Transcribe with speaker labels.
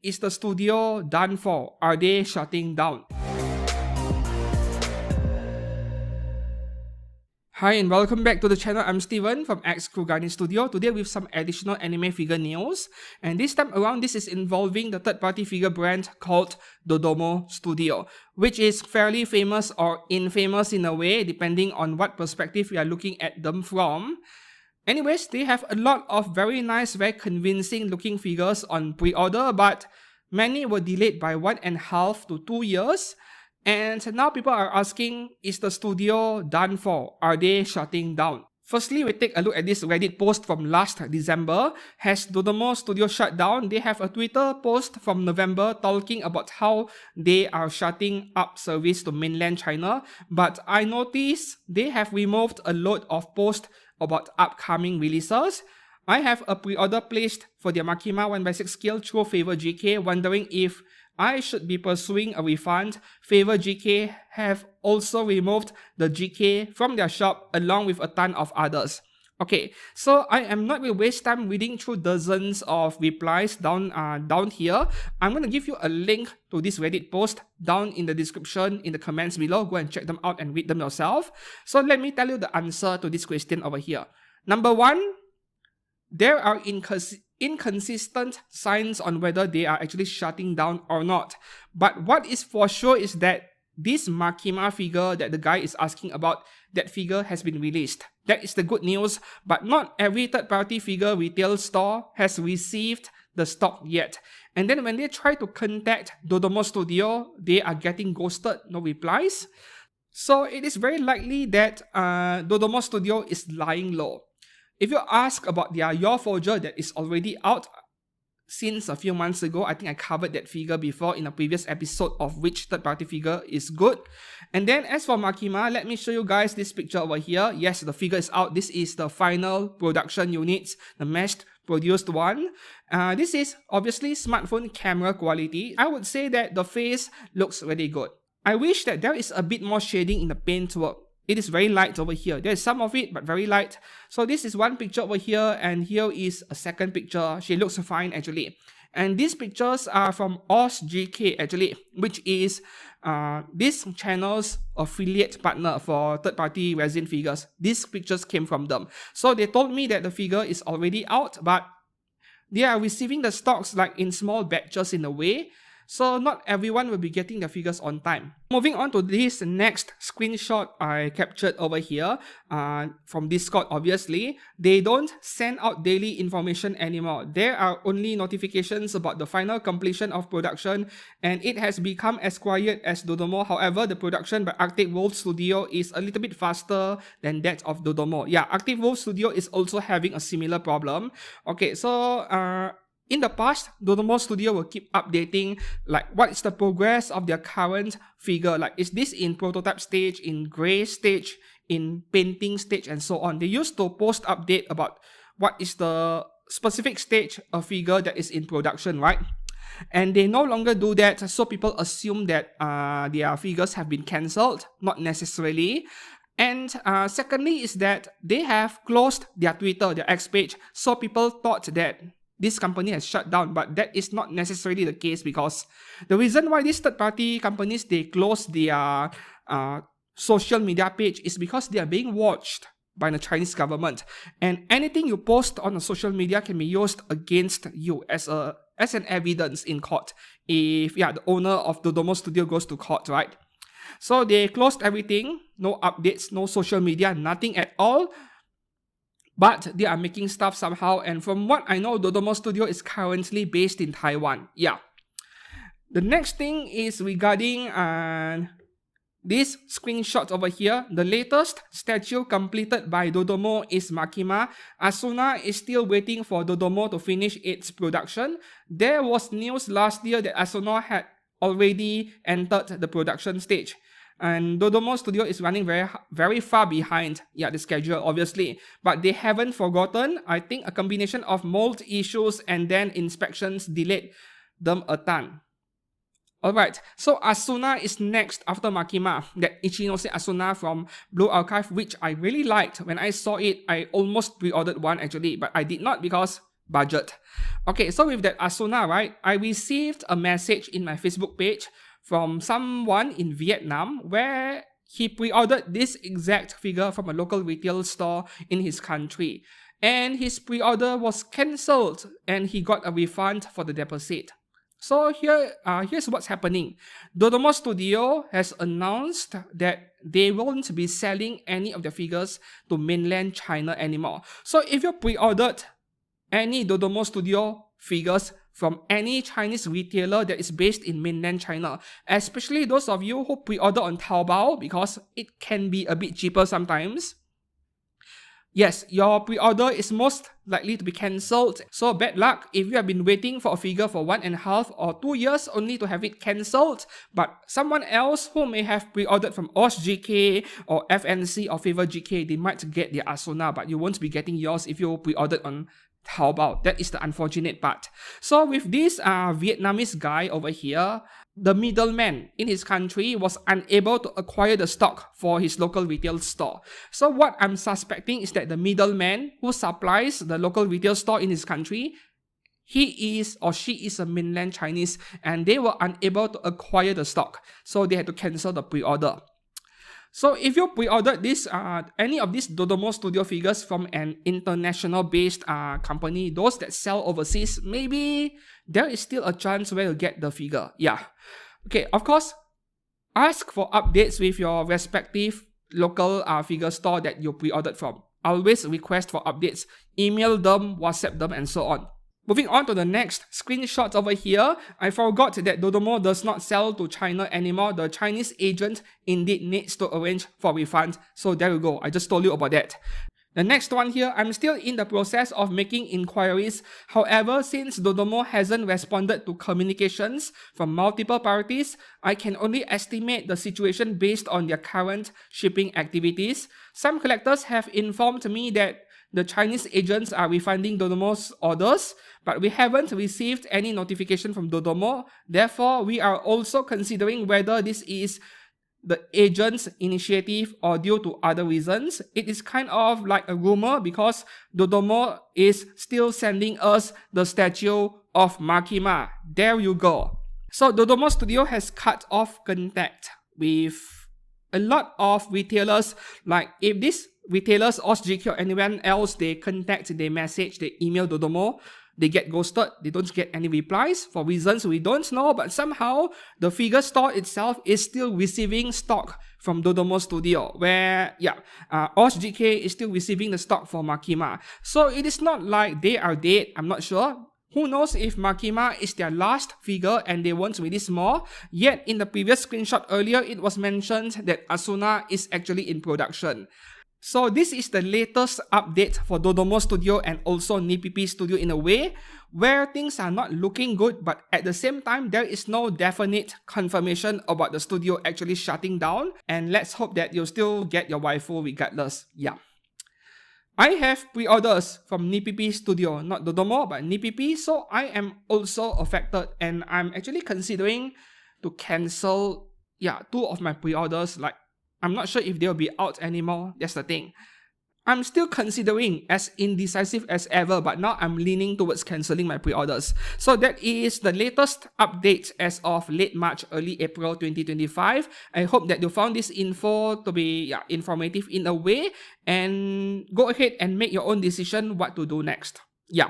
Speaker 1: Is the studio done for? Are they shutting down? Hi and welcome back to the channel. I'm Steven from Ichinose Studio. Today with some additional anime figure news. And this time around, this is involving the third-party figure brand called Dodomo Studio, which is fairly famous or infamous in a way, depending on what perspective you are looking at them from. Anyways, they have a lot of very nice, very convincing looking figures on pre-order, but many were delayed by 1.5 to 2 years. And now people are asking, is the studio done for? Are they shutting down? Firstly, we take a look at this Reddit post from last December. Has Dodomo Studio shut down? They have a Twitter post from November talking about how they are shutting up service to mainland China. But I noticed they have removed a load of posts about upcoming releases. I have a pre-order placed for their Makima 1/6 scale through Favor GK, wondering if I should be pursuing a refund. Favor GK have also removed the GK from their shop along with a ton of others. Okay, so I am not going to waste time reading through dozens of replies down here. I'm going to give you a link to this Reddit post down in the description, in the comments below. Go and check them out and read them yourself. So let me tell you the answer to this question over here. Number one, there are inconsistent signs on whether they are actually shutting down or not. But what is for sure is that this Makima figure that the guy is asking about, that figure has been released. That is the good news, but not every third-party figure retail store has received the stock yet. And then when they try to contact Dodomo Studio, they are getting ghosted, no replies. So it is very likely that Dodomo Studio is lying low. If you ask about their Your Forger that is already out since a few months ago, I think I covered that figure before in a previous episode of which third-party figure is good. And then as for Makima, let me show you guys this picture over here. Yes, the figure is out. This is the final production units, the meshed produced one. This is obviously smartphone camera quality. I would say that the face looks really good. I wish that there is a bit more shading in the paintwork. It is very light over here. There is some of it, but very light. So this is one picture over here, and here is a second picture. She looks fine actually. And these pictures are from OzGK actually, which is this channel's affiliate partner for third-party resin figures. These pictures came from them. So they told me that the figure is already out, but they are receiving the stocks like in small batches in a way. So not everyone will be getting the figures on time. Moving on to this next screenshot I captured over here from Discord obviously. They don't send out daily information anymore. There are only notifications about the final completion of production, and it has become as quiet as Dodomo. However, the production by Arctic Wolf Studio is a little bit faster than that of Dodomo. Yeah, Arctic Wolf Studio is also having a similar problem. Okay, so in the past, Dodomo Studio will keep updating like what is the progress of their current figure. Like, is this in prototype stage, in gray stage, in painting stage, and so on. They used to post update about what is the specific stage of figure that is in production, right? And they no longer do that, so people assume that their figures have been cancelled. Not necessarily. And secondly is that they have closed their Twitter, their X page, so people thought that this company has shut down, but that is not necessarily the case, because the reason why these third-party companies, they close their social media page is because they are being watched by the Chinese government, and anything you post on a social media can be used against you as an evidence in court if the owner of Dodomo Studio goes to court, right? So they closed everything, no updates, no social media, nothing at all. But they are making stuff somehow, and from what I know, Dodomo Studio is currently based in Taiwan. Yeah. The next thing is regarding this screenshot over here. The latest statue completed by Dodomo is Makima. Asuna is still waiting for Dodomo to finish its production. There was news last year that Asuna had already entered the production stage. And Dodomo Studio is running very far behind the schedule, obviously. But they haven't forgotten. I think a combination of mold issues and then inspections delayed them a ton. Alright, so Asuna is next after Makima. That Ichinose Asuna from Blue Archive, which I really liked. When I saw it, I almost pre-ordered one actually. But I did not because budget. Okay, so with that Asuna, right, I received a message in my Facebook page from someone in Vietnam where he pre-ordered this exact figure from a local retail store in his country. And his pre-order was cancelled and he got a refund for the deposit. So here's what's happening. Dodomo Studio has announced that they won't be selling any of their figures to mainland China anymore. So if you pre-ordered any Dodomo Studio figures from any Chinese retailer that is based in mainland China, especially those of you who pre-order on Taobao because it can be a bit cheaper sometimes, yes, your pre-order is most likely to be cancelled. So bad luck if you have been waiting for a figure for 1.5 or 2 years only to have it cancelled, but someone else who may have pre-ordered from OSGK or FNC or Favor GK, they might get their Asuna, but you won't be getting yours if you pre-ordered on Taobao. That is the unfortunate part. So with this Vietnamese guy over here, the middleman in his country was unable to acquire the stock for his local retail store. So what I'm suspecting is that the middleman who supplies the local retail store in his country, he is or she is a mainland Chinese and they were unable to acquire the stock. So they had to cancel the pre-order. So if you pre-ordered this, any of these Dodomo Studio figures from an international-based company, those that sell overseas, maybe there is still a chance where you get the figure. Yeah. Okay, of course, ask for updates with your respective local figure store that you pre-ordered from. Always request for updates, email them, WhatsApp them, and so on. Moving on to the next screenshot over here, I forgot that Dodomo does not sell to China anymore. The Chinese agent indeed needs to arrange for refund. So there you go, I just told you about that. The next one here, I'm still in the process of making inquiries. However, since Dodomo hasn't responded to communications from multiple parties, I can only estimate the situation based on their current shipping activities. Some collectors have informed me that the Chinese agents are refunding Dodomo's orders, but we haven't received any notification from Dodomo. Therefore, we are also considering whether this is the agent's initiative or due to other reasons. It is kind of like a rumor because Dodomo is still sending us the statue of Makima. There you go. So Dodomo Studio has cut off contact with a lot of retailers. Like if these retailers, OSGK or anyone else, they contact, they message, they email Dodomo, they get ghosted, they don't get any replies for reasons we don't know, but somehow the figure store itself is still receiving stock from Dodomo Studio, where, OSGK is still receiving the stock for Makima. So it is not like they are dead, I'm not sure. Who knows if Makima is their last figure and they won't release more. Yet in the previous screenshot earlier, it was mentioned that Asuna is actually in production. So this is the latest update for Dodomo Studio and also NIPP Studio in a way, where things are not looking good, but at the same time, there is no definite confirmation about the studio actually shutting down. And let's hope that you'll still get your waifu regardless. Yeah. I have pre-orders from NIPP Studio, not Dodomo, but NIPP, so I am also affected and I'm actually considering to cancel, 2 of my pre-orders. Like, I'm not sure if they'll be out anymore, that's the thing. I'm still considering as indecisive as ever, but now I'm leaning towards cancelling my pre-orders. So that is the latest update as of late March, early April 2025. I hope that you found this info to be informative in a way, and go ahead and make your own decision what to do next. Yeah.